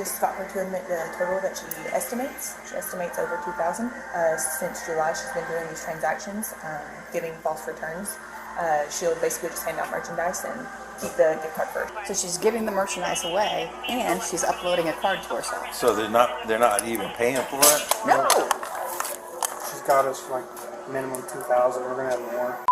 just got her to admit the total that she estimates. She estimates over $2,000. Since July, she's been doing these transactions, giving false returns. She'll basically just hand out merchandise and keep the gift card first. So she's giving the merchandise away, and she's uploading a card to herself. So they're not even paying for it? No. She's got us for like minimum 2,000. We're gonna have more.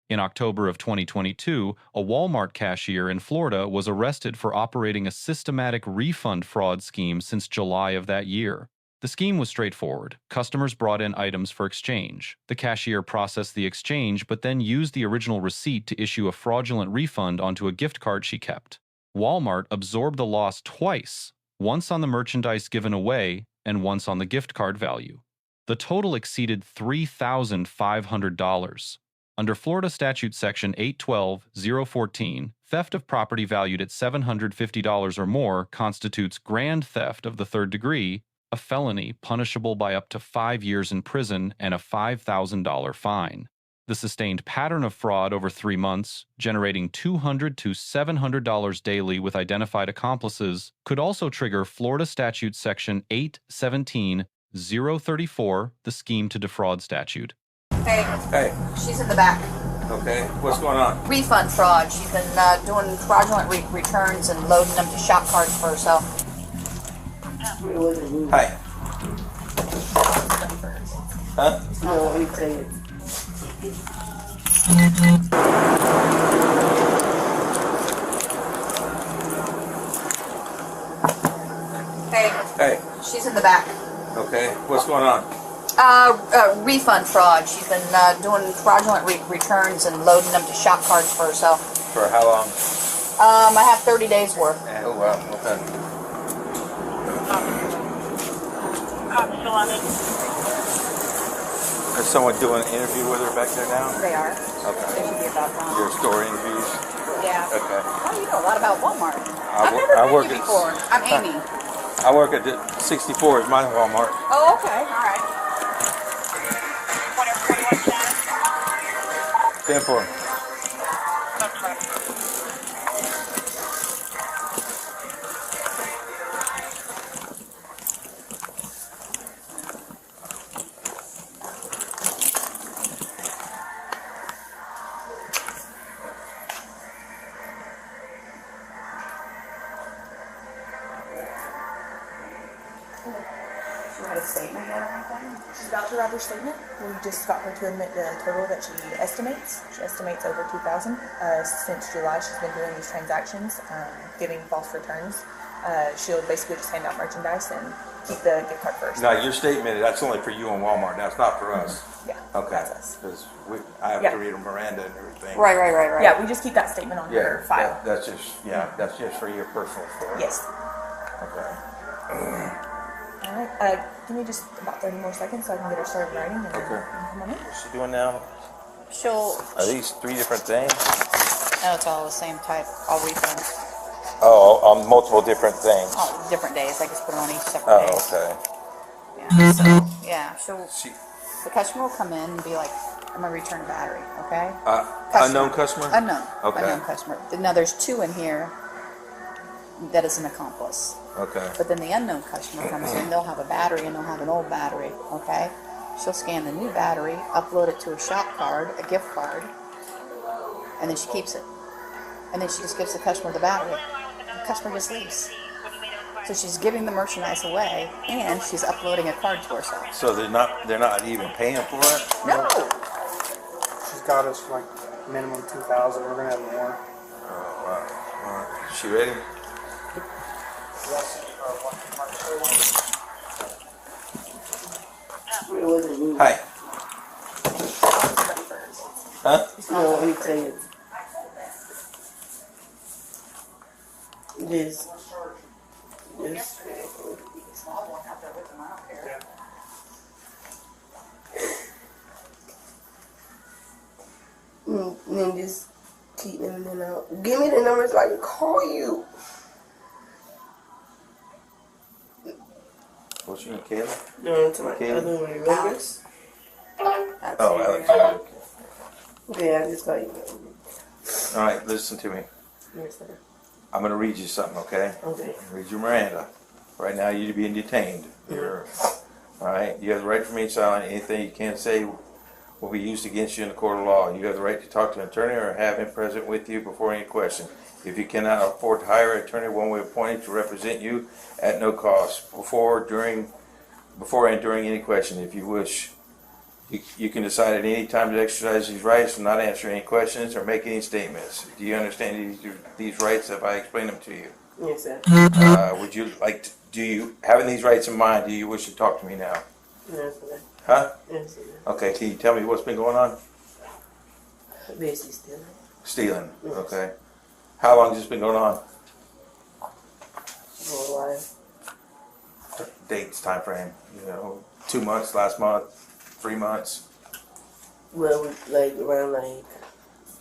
In October of 2022, a Walmart cashier in Florida was arrested for operating a systematic refund fraud scheme since July of that year. The scheme was straightforward. Customers brought in items for exchange. The cashier processed the exchange, but then used the original receipt to issue a fraudulent refund onto a gift card she kept. Walmart absorbed the loss twice, once on the merchandise given away and once on the gift card value. The total exceeded $3,500. Under Florida Statute Section 812-014, theft of property valued at $750 or more constitutes grand theft of the third degree, a felony punishable by up to 5 years in prison and a $5,000 fine. The sustained pattern of fraud over 3 months, generating $200 to $700 daily with identified accomplices, could also trigger Florida Statute Section 817-034, the scheme to defraud statute. Hey. Hey. She's in the back. Okay. What's going on? Refund fraud. She's been doing fraudulent returns and loading them to shop cards for herself. Hi. Huh? No, let me tell you. Hey. Hey. She's in the back. Okay. What's going on? Refund fraud. She's been doing fraudulent returns and loading them to shop cards for herself. For how long? I have 30 days worth. Oh, wow. Okay. Is someone doing an interview with her back there now? They are. Okay. They should be about done. Your store interviews? Yeah. Okay. Oh, you know a lot about Walmart. I I've work never met you at- before. I'm Amy. I work at 64 is my Walmart. Oh, okay. All right. 10-4. She had a statement or anything? She's about to write her statement. We just got her to admit the total that she estimates. She estimates over $2,000. Since July, she's been doing these transactions, giving false returns. She'll basically just hand out merchandise and keep the gift card first. Now, your statement, that's only for you and Walmart. That's not for us. Yeah, Okay. that's us. Because I have to read Miranda and everything. Right. Yeah, we just keep that statement on your file. That's just for your personal story. Yes. Okay. All right. Give me just about 30 more seconds so I can get her started writing. And Okay. come on in. What's she doing now? Are these 3 different things? No, it's all the same type. All refunds. Oh, on multiple different things. All different days. I just put it on each separate day. Okay. Yeah. So, yeah. She, The customer will come in and be like, I'm going to return a battery, okay? unknown customer? Unknown. Okay. Unknown customer. Now, there's 2 in here that is an accomplice. Okay. But then the unknown customer comes in, they'll have a battery and they'll have an old battery, okay? She'll scan the new battery, upload it to a shop card, a gift card, and then she keeps it. And then she just gives the customer the battery. The customer just leaves. So she's giving the merchandise away and she's uploading a card to herself. So they're not even paying for it? No! She's got us for like minimum 2,000. We're gonna have more. Oh, wow. All right. Is she ready? Hi. Huh? No, let me tell you. This. And then just keep them and then out. Give me the numbers so I can call you. What's your name, Kayla? No, to my Okay. other one, remember? Oh, Alex. Yeah, I just thought you. All right, listen to me. Yes, sir. I'm going to read you something, okay? Okay. Read your Miranda. Right now, you're being detained. You're, all right? You have the right to remain silent. Anything you can't say will be used against you in the court of law. You have the right to talk to an attorney or have him present with you before any question. If you cannot afford to hire an attorney, one will be appointed to represent you at no cost before and during any question. If you wish, you can decide at any time to exercise these rights and not answer any questions or make any statements. Do you understand these rights if I explain them to you? Yes, sir. Would you like to, having these rights in mind, do you wish to talk to me now? Yes, sir. Huh? Yes, sir. Okay, can you tell me what's been going on? Basically stealing. Stealing, Yes. okay. How long has this been going on? For a while. Dates, time frame, 2 months, last month, 3 months. Well, like around like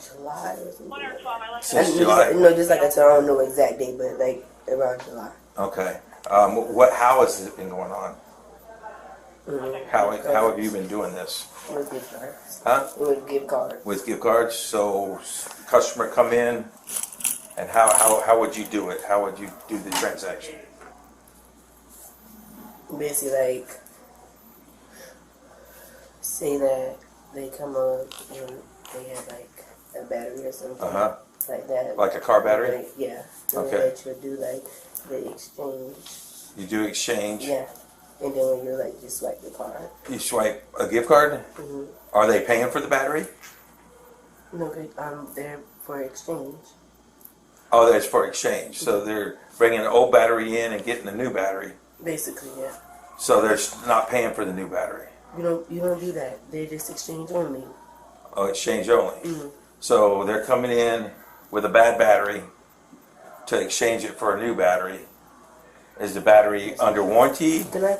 July or something. Since July? No, just like I said, I don't know exact date, but like around July. Okay. How has it been going on? Mm-hmm. How have you been doing this? With gift cards. Huh? With gift cards. With gift cards? So customer come in, and how would you do it? How would you do the transaction? Basically, like, say that they come up and they have like a battery or something. Uh-huh. Like that. Like a car battery? Like, yeah. And Okay. that you'll do like the exchange. You do exchange. Yeah. And then when you like just swipe the card. You swipe a gift card? Mm-hmm. Are they paying for the battery? No, there for exchange. Oh, that's for exchange. So they're bringing an old battery in and getting a new battery. Basically, yeah. So they're not paying for the new battery. You don't do that. They just exchange only. Oh, exchange only. Mm-hmm. So they're coming in with a bad battery to exchange it for a new battery. Is the battery under warranty? Can I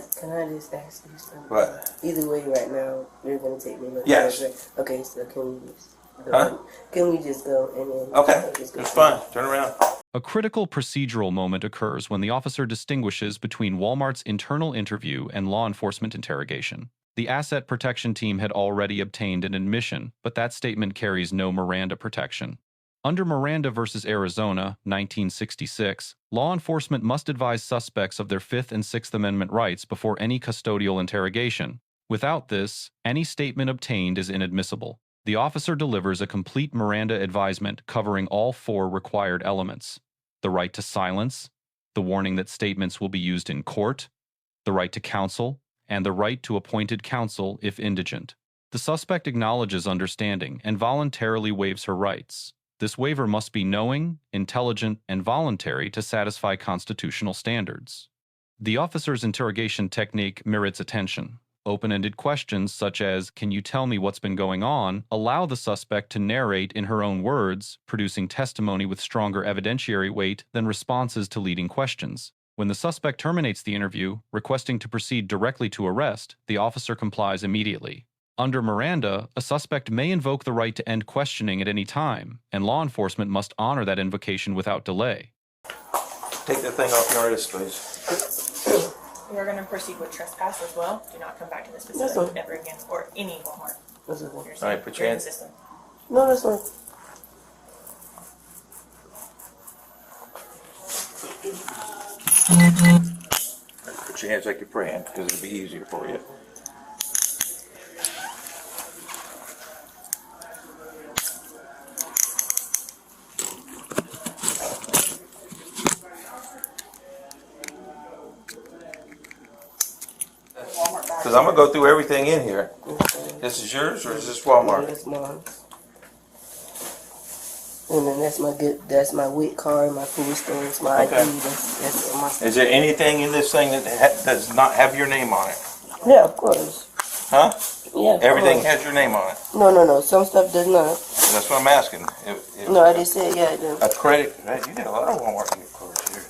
just ask you something? What? Either way, right now you're gonna take me. Yes. Okay, so can we just go? Huh? Can we just go and then? Okay, just go it's fine. Turn around. A critical procedural moment occurs when the officer distinguishes between Walmart's internal interview and law enforcement interrogation. The asset protection team had already obtained an admission, but that statement carries no Miranda protection. Under Miranda v. Arizona, 1966, law enforcement must advise suspects of their Fifth and Sixth Amendment rights before any custodial interrogation. Without this, any statement obtained is inadmissible. The officer delivers a complete Miranda advisement covering all 4 required elements: the right to silence, the warning that statements will be used in court, the right to counsel, and the right to appointed counsel if indigent. The suspect acknowledges understanding and voluntarily waives her rights. This waiver must be knowing, intelligent, and voluntary to satisfy constitutional standards. The officer's interrogation technique merits attention. Open-ended questions such as, "Can you tell me what's been going on?" allow the suspect to narrate in her own words, producing testimony with stronger evidentiary weight than responses to leading questions. When the suspect terminates the interview, requesting to proceed directly to arrest, the officer complies immediately. Under Miranda, a suspect may invoke the right to end questioning at any time, and law enforcement must honor that invocation without delay. Take that thing off your wrist, please. We're going to proceed with trespass as well. Do not come back to this That's facility fine. ever again, or any Walmart. That's okay. You're All right, safe. put You're your in the hands. system. No, that's fine. Put your hands like you're praying, because it'll be easier for you. Because I'm going to go through everything in here. Okay. This is yours, or is this Yeah, Walmart? that's mine. And then that's my WIC card, my food stamps, my Okay. ID. That's my stuff. Is there anything in this thing that does not have your name on it? Yeah, of course. Huh? Yeah, of Everything course. has your name on it. No. Some stuff does not. That's what I'm asking. If No, I just said yeah, it does. a credit, you got a lot of Walmart gift cards here.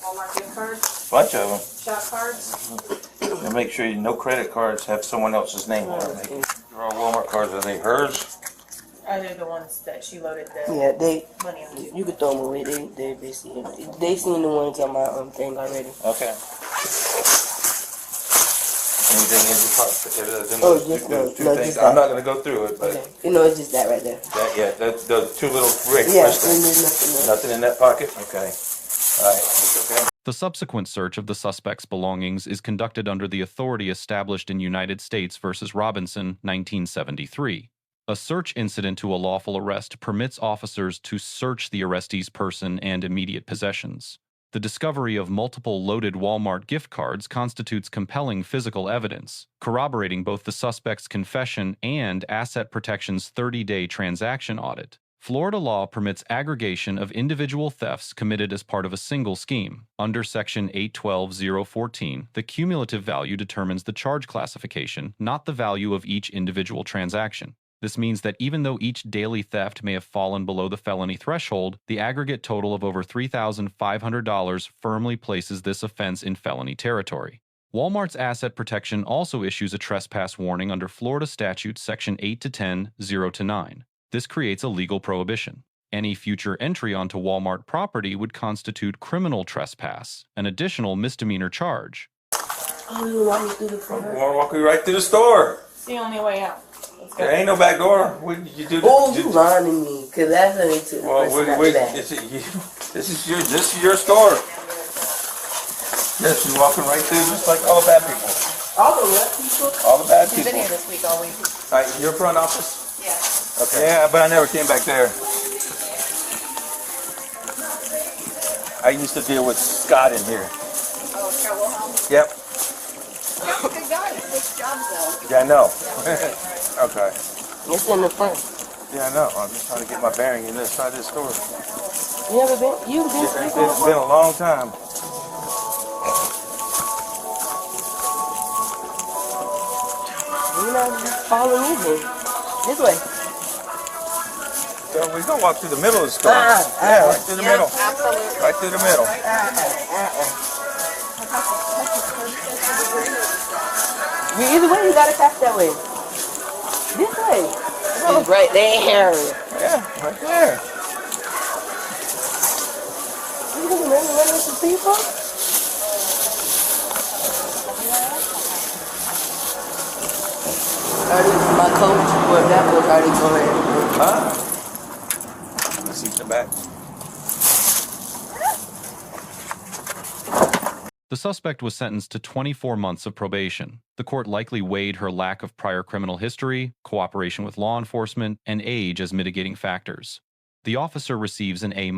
Walmart gift cards, Bunch of them. shop cards. And make sure no credit cards have someone else's name on them. They're all Walmart cards. Are they hers? They're the ones that she loaded the Yeah, they. money on. You could throw them away. They basically they seen the ones on my thing already. Okay. Anything in your pocket? Oh, just no, two no, things. just I'm that. not gonna go through it, but Okay. You know, it's just that right there. that's the two little rings. Yeah, and there's nothing there. Nothing in that pocket? Okay. All right, it's okay. The subsequent search of the suspect's belongings is conducted under the authority established in United States v. Robinson, 1973. A search incident to a lawful arrest permits officers to search the arrestee's person and immediate possessions. The discovery of multiple loaded Walmart gift cards constitutes compelling physical evidence, corroborating both the suspect's confession and Asset Protection's 30-day transaction audit. Florida law permits aggregation of individual thefts committed as part of a single scheme. Under Section 812.014, the cumulative value determines the charge classification, not the value of each individual transaction. This means that even though each daily theft may have fallen below the felony threshold, the aggregate total of over $3,500 firmly places this offense in felony territory. Walmart's Asset Protection also issues a trespass warning under Florida Statute Section 8-10, 0-9. This creates a legal prohibition. Any future entry onto Walmart property would constitute criminal trespass, an additional misdemeanor charge. Oh, you walk me through the I front. want to walk you right through the store. It's the only way out. Let's go. There ain't no back door. You do Oh, you lying to me, because that's when they took the Well, person out wait, the back. this is your store. Yes, you're walking right through just like all the bad people. All the what people? All the bad She's people. been here this week all week. All right, your front office? Yeah. Okay. Yeah, but I never came back there. I used to deal with Scott in here. Oh, Scott Wilhelm? Yep. Scott's a good guy. He takes jobs though. Yeah, I know. Okay. It's in the front. Yeah, I know. I'm just trying to get my bearing in this side of the store. You ever been? You've been It's been a long time. You know, just follow me then. This way. So we're gonna walk through the middle of the store. Right through the middle. Absolutely. Right through the middle. Either way, you gotta tap that way. This way. It's right there. Yeah, right there. You gonna run with some people? My coach, well, that was already going. Huh? Let's see the back. The suspect was sentenced to 24 months of probation. The court likely weighed her lack of prior criminal history, cooperation with law enforcement, and age as mitigating factors. The officer receives an A-.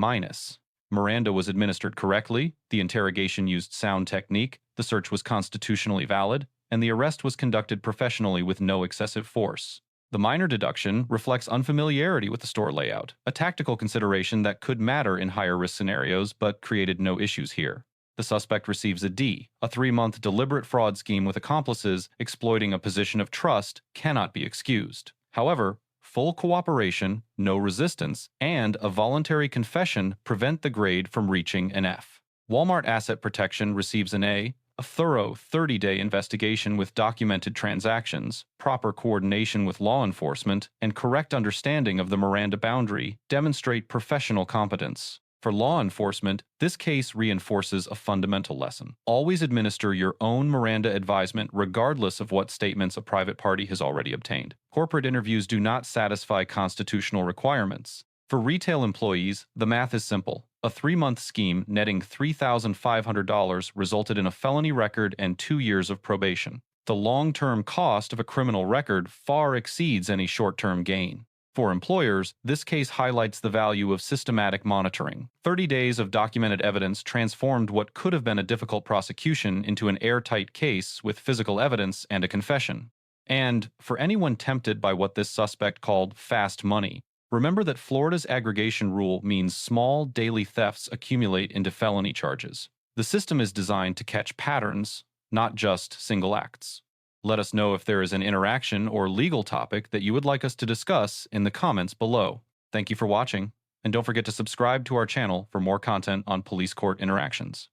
Miranda was administered correctly, the interrogation used sound technique, the search was constitutionally valid, and the arrest was conducted professionally with no excessive force. The minor deduction reflects unfamiliarity with the store layout, a tactical consideration that could matter in higher-risk scenarios but created no issues here. The suspect receives a D. A 3-month deliberate fraud scheme with accomplices exploiting a position of trust cannot be excused. However, full cooperation, no resistance, and a voluntary confession prevent the grade from reaching an F. Walmart Asset Protection receives an A. A thorough 30-day investigation with documented transactions, proper coordination with law enforcement, and correct understanding of the Miranda boundary demonstrate professional competence. For law enforcement, this case reinforces a fundamental lesson. Always administer your own Miranda advisement regardless of what statements a private party has already obtained. Corporate interviews do not satisfy constitutional requirements. For retail employees, the math is simple. A 3-month scheme netting $3,500 resulted in a felony record and 2 years of probation. The long-term cost of a criminal record far exceeds any short-term gain. For employers, this case highlights the value of systematic monitoring. 30 days of documented evidence transformed what could have been a difficult prosecution into an airtight case with physical evidence and a confession. And for anyone tempted by what this suspect called fast money, remember that Florida's aggregation rule means small daily thefts accumulate into felony charges. The system is designed to catch patterns, not just single acts. Let us know if there is an interaction or legal topic that you would like us to discuss in the comments below. Thank you for watching, and don't forget to subscribe to our channel for more content on police court interactions.